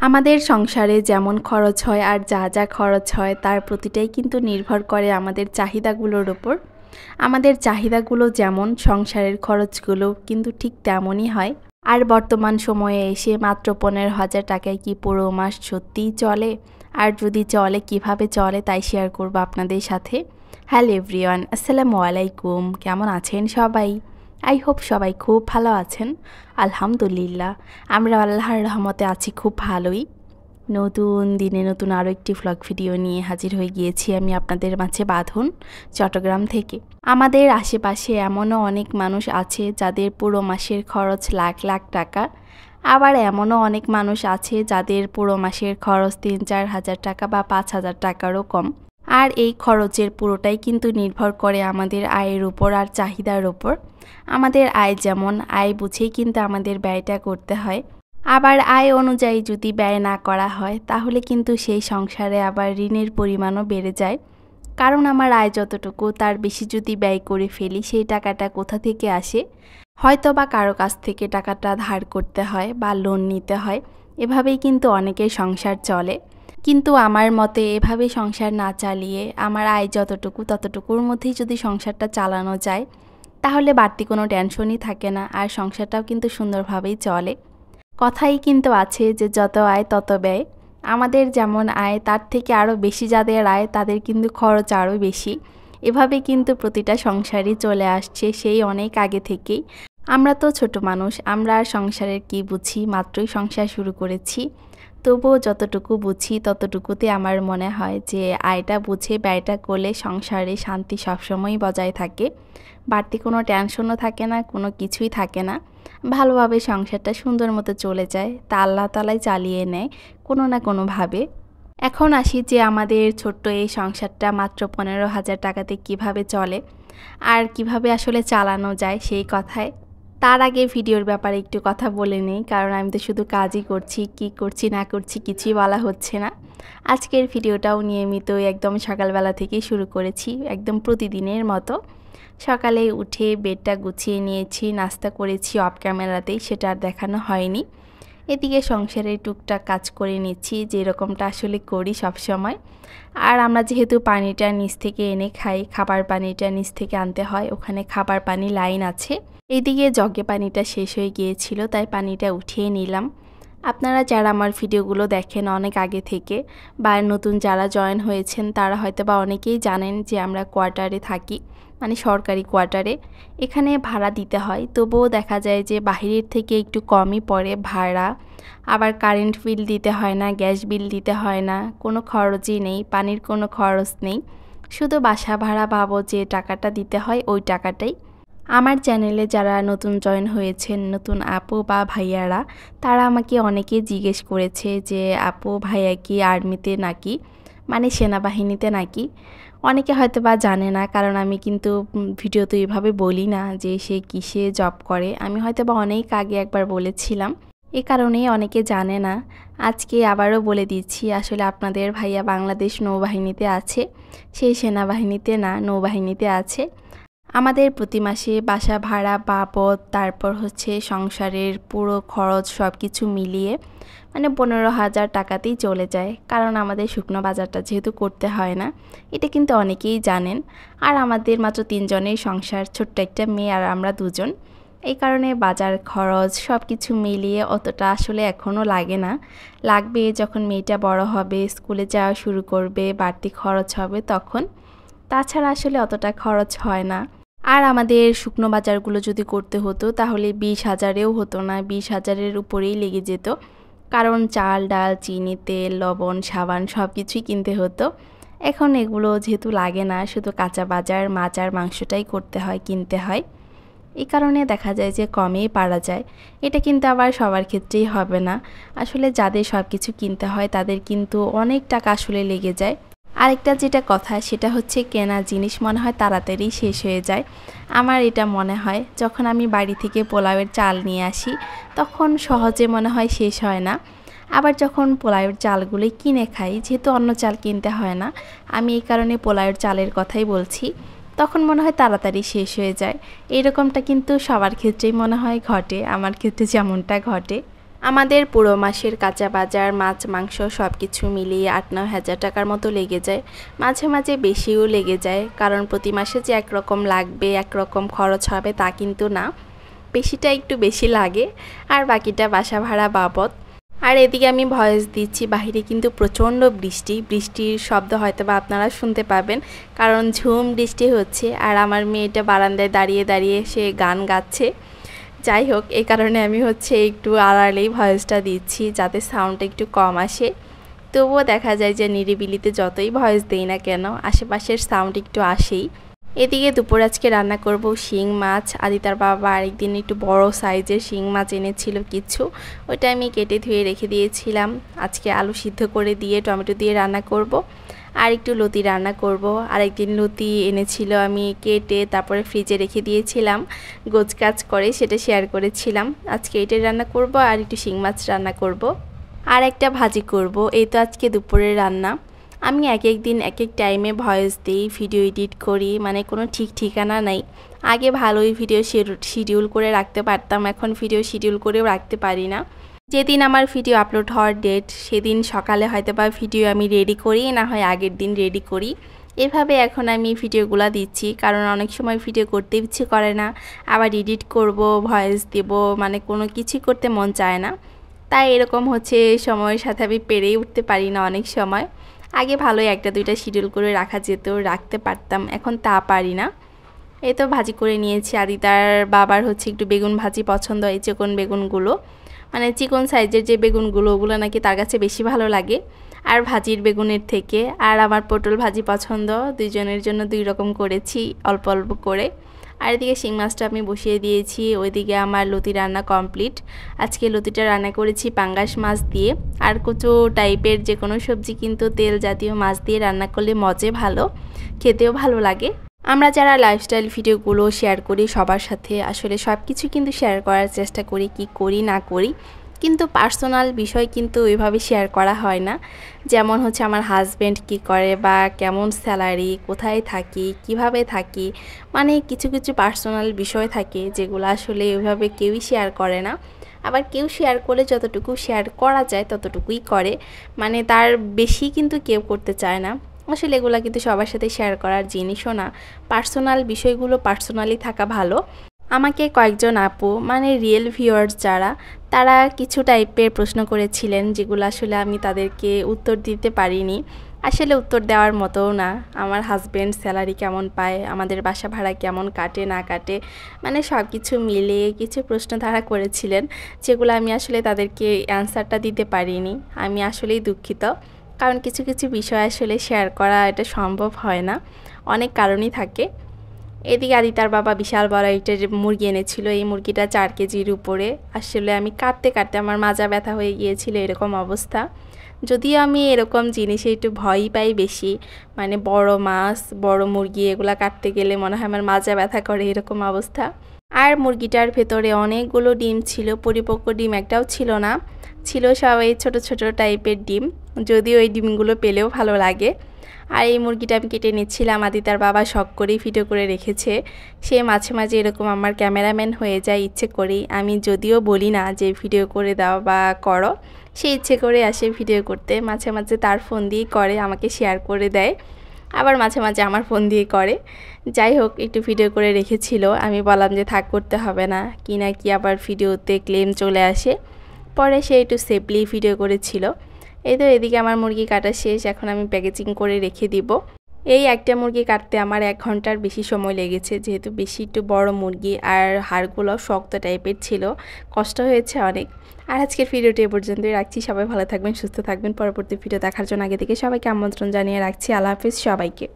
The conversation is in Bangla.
আমাদের সংসারে যেমন খরচ হয় আর যা যা খরচ হয় তার প্রতিটাই কিন্তু নির্ভর করে আমাদের চাহিদাগুলোর উপর। আমাদের চাহিদাগুলো যেমন সংসারের খরচগুলো কিন্তু ঠিক তেমনই হয়। আর বর্তমান সময়ে এসে মাত্র 15,000 টাকায় কি পুরো মাস সত্যিই চলে? আর যদি চলে কিভাবে চলে তাই শেয়ার করব আপনাদের সাথে। হ্যালো এভরিওয়ান, আসসালামু আলাইকুম। কেমন আছেন সবাই? আই হোপ সবাই খুব ভালো আছেন। আলহামদুলিল্লাহ, আমরা আল্লাহর রহমতে আছি খুব ভালোই। নতুন দিনে নতুন আরও একটি ভ্লগ ভিডিও নিয়ে হাজির হয়ে গিয়েছি আমি আপনাদের মাঝে বাঁধন, চট্টগ্রাম থেকে। আমাদের আশেপাশে এমনও অনেক মানুষ আছে যাদের পুরো মাসের খরচ লাখ লাখ টাকা। আবার এমনও অনেক মানুষ আছে যাদের পুরো মাসের খরচ 3-4 হাজার টাকা বা 5,000 টাকারও কম। আর এই খরচের পুরোটাই কিন্তু নির্ভর করে আমাদের আয়ের উপর আর চাহিদার উপর। আমাদের আয় যেমন, আয় বুঝেই কিন্তু আমাদের ব্যয়টা করতে হয়। আবার আয় অনুযায়ী যদি ব্যয় না করা হয় তাহলে কিন্তু সেই সংসারে আবার ঋণের পরিমাণও বেড়ে যায়। কারণ আমার আয় যতটুকু তার বেশি যদি ব্যয় করে ফেলি সেই টাকাটা কোথা থেকে আসে? হয়তো বা কারো কাছ থেকে টাকাটা ধার করতে হয় বা লোন নিতে হয়। এভাবেই কিন্তু অনেকের সংসার চলে। কিন্তু আমার মতে এভাবে সংসার না চালিয়ে আমার আয় যতটুকু ততটুকুর মধ্যেই যদি সংসারটা চালানো যায় তাহলে বাড়তি কোনো টেনশনই থাকে না, আর সংসারটাও কিন্তু সুন্দরভাবেই চলে। কথাই কিন্তু আছে যে যত আয় তত ব্যয়। আমাদের যেমন আয় তার থেকে আরও বেশি যাদের আয় তাদের কিন্তু খরচ আরও বেশি। এভাবে কিন্তু প্রতিটা সংসারই চলে আসছে সেই অনেক আগে থেকেই। আমরা তো ছোট মানুষ, আমরা আর সংসারের কি বুঝি, মাত্রই সংসার শুরু করেছি। তবুও যতটুকু বুঝি ততটুকুতে আমার মনে হয় যে আয়টা বুঝে ব্যয়টা করলে সংসারে শান্তি সবসময়ই বজায় থাকে। বাড়তি কোনো টেনশনও থাকে না, কোনো কিছুই থাকে না। ভালোভাবে সংসারটা সুন্দর মতো চলে যায়, তা আল্লাহ তাআলাই চালিয়ে নেয় কোনো না কোনোভাবে। এখন আসি যে আমাদের ছোট্ট এই সংসারটা মাত্র 15,000 টাকাতে কিভাবে চলে আর কিভাবে আসলে চালানো যায় সেই কথায়। তার আগে ভিডিওর ব্যাপারে একটু কথা বলে নেই, কারণ আমি তো শুধু কাজই করছি, কি করছি না করছি কিছুই বলা হচ্ছে না। আজকের ভিডিওটাও নিয়মিতই একদম সকালবেলা থেকেই শুরু করেছি, একদম প্রতিদিনের মতো। সকালে উঠে বেডটা গুছিয়ে নিয়েছি, নাস্তা করেছি অফ ক্যামেরাতেই, সেটা আর দেখানো হয়নি। এদিকে সংসারের টুকটাক কাজ করে নিচ্ছি, যেরকমটা আসলে করি সব সময়। আর আমরা যেহেতু পানিটা নিচ থেকে এনে খাই, খাবার পানিটা নিচ থেকে আনতে হয়, ওখানে খাবার পানি লাইন আছে। এইদিকে জগে পানিটা শেষ হয়ে গিয়েছিল, তাই পানিটা উঠিয়ে নিলাম। আপনারা যারা আমার ভিডিওগুলো দেখেন অনেক আগে থেকে বা নতুন যারা জয়েন হয়েছেন তারা হয়তো বা অনেকেই জানেন যে আমরা কোয়ার্টারে থাকি, মানে সরকারি কোয়ার্টারে। এখানে ভাড়া দিতে হয়, তবুও দেখা যায় যে বাহিরের থেকে একটু কমই পড়ে ভাড়া। আবার কারেন্ট বিল দিতে হয় না, গ্যাস বিল দিতে হয় না, কোনো খরচই নেই, পানির কোনো খরচ নেই। শুধু বাসা ভাড়া ভাবো যে টাকাটা দিতে হয় ওই টাকাটাই। আমার চ্যানেলে যারা নতুন জয়েন হয়েছেন, নতুন আপু বা ভাইয়ারা, তারা আমাকে অনেকেই জিজ্ঞেস করেছে যে আপু ভাইয়া কি আর্মিতে নাকি, মানে সেনাবাহিনীতে নাকি। অনেকে হয়তো বা জানে না, কারণ আমি কিন্তু ভিডিওতে এইভাবে বলি না যে সে কিসে জব করে। আমি হয়তো বা অনেক আগে একবার বলেছিলাম, এ কারণেই অনেকে জানে না। আজকে আবারও বলে দিচ্ছি, আসলে আপনাদের ভাইয়া বাংলাদেশ নৌবাহিনীতে আছে, সেই সেনাবাহিনীতে না, নৌবাহিনীতে আছে। আমাদের প্রতি মাসে বাসা ভাড়া বাবদ, তারপর হচ্ছে সংসারের পুরো খরচ সব কিছু মিলিয়ে মানে 15,000 টাকাতেই চলে যায়। কারণ আমাদের শুকনো বাজারটা যেহেতু করতে হয় না, এটা কিন্তু অনেকেই জানেন। আর আমাদের মাত্র 3 জনের সংসার, ছোট্ট একটা মেয়ে আর আমরা 2 জন। এই কারণে বাজার খরচ সব কিছু মিলিয়ে অতটা আসলে এখনও লাগে না। লাগবে যখন মেয়েটা বড় হবে, স্কুলে যাওয়া শুরু করবে, বাড়তি খরচ হবে তখন। তাছাড়া আসলে অতটা খরচ হয় না। আর আমাদের শুকনো বাজারগুলো যদি করতে হতো তাহলে 20,000-এও হতো না, 20,000-এর উপরেই লেগে যেত। কারণ চাল ডাল চিনি তেল লবণ সাবান সব কিছুই কিনতে হতো। এখন এগুলো যেহেতু লাগে না, শুধু কাঁচা বাজার মাছ আর মাংসটাই করতে হয়, কিনতে হয়। এই কারণে দেখা যায় যে কমেই পারা যায়। এটা কিন্তু আবার সবার ক্ষেত্রেই হবে না। আসলে যাদের সব কিছু কিনতে হয় তাদের কিন্তু অনেক টাকা আসলে লেগে যায়। আরেকটা যেটা কথা সেটা হচ্ছে কেনা জিনিস মনে হয় তাড়াতাড়ি শেষ হয়ে যায়। আমার এটা মনে হয়, যখন আমি বাড়ি থেকে পোলাওয়ের চাল নিয়ে আসি তখন সহজে মনে হয় শেষ হয় না। আবার যখন পোলাওয়ের চালগুলো কিনে খাই, যেহেতু অন্য চাল কিনতে হয় না, আমি এই কারণে পোলাওয়ের চালের কথাই বলছি, তখন মনে হয় তাড়াতাড়ি শেষ হয়ে যায়। এরকমটা কিন্তু সবার ক্ষেত্রেই মনে হয় ঘটে, আমার ক্ষেত্রে যেমনটা ঘটে। আমাদের পুরো মাসের কাঁচা বাজার মাছ মাংস সব কিছু মিলিয়ে ৮-৯ হাজার টাকার মতো লেগে যায়। মাঝে মাঝে বেশিও লেগে যায়, কারণ প্রতি মাসে যে একরকম লাগবে একরকম খরচ হবে তা কিন্তু না, বেশিটা একটু বেশি লাগে আর বাকিটা বাসা ভাড়া বাবদ। আর এদিকে আমি ভয়েস দিচ্ছি, বাহিরে কিন্তু প্রচণ্ড বৃষ্টির শব্দ হয়তো বা আপনারা শুনতে পাবেন, কারণ ঝুম বৃষ্টি হচ্ছে আর আমার মেয়েটা বারান্দায় দাঁড়িয়ে দাঁড়িয়ে সে গান গাচ্ছে। যাই হোক, এই কারণে আমি একটু আড়ালেই ভয়েসটা দিচ্ছি যাতে সাউন্ডটা একটু কম আসে। তবুও দেখা যায় যে নিরিবিলিতে যতই ভয়েস দেই না কেন আশেপাশের সাউন্ড একটু আসেই। এদিকে দুপুর আজকে রান্না করব শিং মাছ। আদিতার বাবা আরেকদিন একটু বড় সাইজের শিং মাছ এনেছিল কিছু, ওইটা আমি কেটে ধুয়ে রেখে দিয়েছিলাম। আজকে আলু সিদ্ধ করে দিয়ে টমেটো দিয়ে রান্না করব, আর একটু লতি রান্না করব। আরেকদিন লতি এনেছিল আমি কেটে তারপরে ফ্রিজে রেখে দিয়েছিলাম গোছগাছ করে, সেটা শেয়ার করেছিলাম। আজকে এটা রান্না করব আর একটু শিং মাছ রান্না করব আর একটা ভাজি করব। এই তো আজকে দুপুরের রান্না। আমি এক এক দিন এক এক টাইমে ভয়েস দিই, ভিডিও এডিট করি, মানে কোনো ঠিক ঠিকানা নাই। আগে ভালোই ভিডিও শিডিউল করে রাখতে পারতাম, এখন ভিডিও শিডিউল করেও রাখতে পারি না। যেদিন আমার ভিডিও আপলোড হওয়ার ডেট সেদিন সকালে হয়তো বা ভিডিও আমি রেডি করি, না হয় আগের দিন রেডি করি। এভাবে এখন আমি ভিডিওগুলো দিচ্ছি, কারণ অনেক সময় ভিডিও করতে ইচ্ছে করে না, আবার এডিট করব, ভয়েস দেব, মানে কোনো কিছু করতে মন চায় না। তাই এরকম সময়ের সাথে আমি পেরেই উঠতে পারি না অনেক সময়। আগে ভালোই একটা দুইটা শিডিউল করে রাখা যেত, রাখতে পারতাম, এখন তা পারি না। এই তো ভাজি করে নিয়েছি। আদিতার বাবার একটু বেগুন ভাজি পছন্দ, এই চিকন বেগুনগুলো, মানে চিকন সাইজের যে বেগুনগুলো, ওগুলো নাকি তার কাছে বেশি ভালো লাগে আর ভাজির বেগুনের থেকে। আর আমার পটল ভাজি পছন্দ, দুইজনের জন্য দুই রকম করেছি অল্প অল্প করে। আর এদিকে শিং মাছটা আমি বসিয়ে দিয়েছি। ওইদিকে আমার লতি রান্না কমপ্লিট। আজকে লতিটা রান্না করেছি পাঙ্গাস মাছ দিয়ে, আর কচু টাইপের যে কোনো সবজি কিন্তু তেল জাতীয় মাছ দিয়ে রান্না করলে মজে ভালো, খেতেও ভালো লাগে। আমরা যারা লাইফস্টাইল ভিডিওগুলো শেয়ার করি সবার সাথে, আসলে সব কিছু কিন্তু শেয়ার করার চেষ্টা করি, কি করি না করি, কিন্তু পার্সোনাল বিষয় কিন্তু ওইভাবে শেয়ার করা হয় না। যেমন আমার হাজব্যান্ড কি করে বা কেমন স্যালারি, কোথায় থাকি, কিভাবে থাকি, মানে কিছু কিছু পার্সোনাল বিষয় থাকে যেগুলো আসলে ওইভাবে কেউই শেয়ার করে না। আবার কেউ শেয়ার করে যতটুকু শেয়ার করা যায় ততটুকুই করে, মানে তার বেশি কিন্তু কেউ করতে চায় না। আসলে এগুলো কিন্তু সবার সাথে শেয়ার করার জিনিসও না, পার্সোনাল বিষয়গুলো পার্সোনালি থাকা ভালো। আমাকে কয়েকজন আপু, মানে রিয়েল ভিউয়ার্স যারা, তারা কিছু টাইপের প্রশ্ন করেছিলেন যেগুলো আসলে আমি তাদেরকে উত্তর দিতে পারিনি। আসলে উত্তর দেওয়ার মতোও না। আমার হাজব্যান্ড স্যালারি কেমন পায়, আমাদের বাসা ভাড়া কেমন কাটে না কাটে, মানে সব কিছু মিলিয়ে কিছু প্রশ্ন তারা করেছিলেন, যেগুলো আমি আসলে তাদেরকে অ্যান্সারটা দিতে পারিনি। আমি আসলেই দুঃখিত, কারণ কিছু কিছু বিষয় আসলে শেয়ার করা এটা সম্ভব হয় না, অনেক কারণই থাকে। এদিকে আদিতার বাবা বিশাল বড় একটা মুরগি এনেছিল, এই মুরগিটা 4 কেজির উপরে। আসলে আমি কাটতে কাটতে আমার মাজা ব্যথা হয়ে গিয়েছিল, এরকম অবস্থা। যদিও আমি এরকম জিনিসে একটু ভয়ই পাই বেশি, মানে বড় মাছ বড় মুরগি এগুলা কাটতে গেলে মনে হয় আমার মাজা ব্যথা করে, এরকম অবস্থা। আর মুরগিটার ভেতরে অনেকগুলো ডিম ছিল, পরিপক্ক ডিম একটাও ছিল না, ছিল সব এই ছোটো ছোটো টাইপের ডিম, যদিও এই ডিমগুলো পেলেও ভালো লাগে। আর এই মুরগিটা আমি কেটে নিচ্ছিলাম, আদিতার বাবা শখ করেই ভিডিও করে রেখেছে। সে মাঝে মাঝে এরকম আমার ক্যামেরাম্যান হয়ে যায় ইচ্ছে করেই, আমি যদিও বলি না যে ভিডিও করে দাও বা করো, সে ইচ্ছে করে আসে ভিডিও করতে। মাঝে মাঝে তার ফোন দিয়েই করে, আমাকে শেয়ার করে দেয়, আবার মাঝে মাঝে আমার ফোন দিয়ে করে। যাই হোক, একটু ভিডিও করে রেখেছিল, আমি বললাম যে থাক করতে হবে না, কি না কি আবার ভিডিওতে ক্লেম চলে আসে। পরে সে একটু সেফলি ভিডিও করেছিল। এই তো এদিকে আমার মুরগি কাটা শেষ, এখন আমি প্যাকেজিং করে রেখে দিব। এই একটা মুরগি কাটতে আমার 1 ঘন্টার বেশি সময় লেগেছে, যেহেতু বেশি একটু বড় মুরগি আর হাড়গুলো শক্ত টাইপের ছিল, কষ্ট হয়েছে অনেক। আর আজকের ভিডিওটি এ পর্যন্তই রাখছি। সবাই ভালো থাকবেন, সুস্থ থাকবেন। পরবর্তী ভিডিও দেখার জন্য আগে থেকে সবাইকে আমন্ত্রণ জানিয়ে রাখছি। আল্লাহ হাফিজ সবাইকে।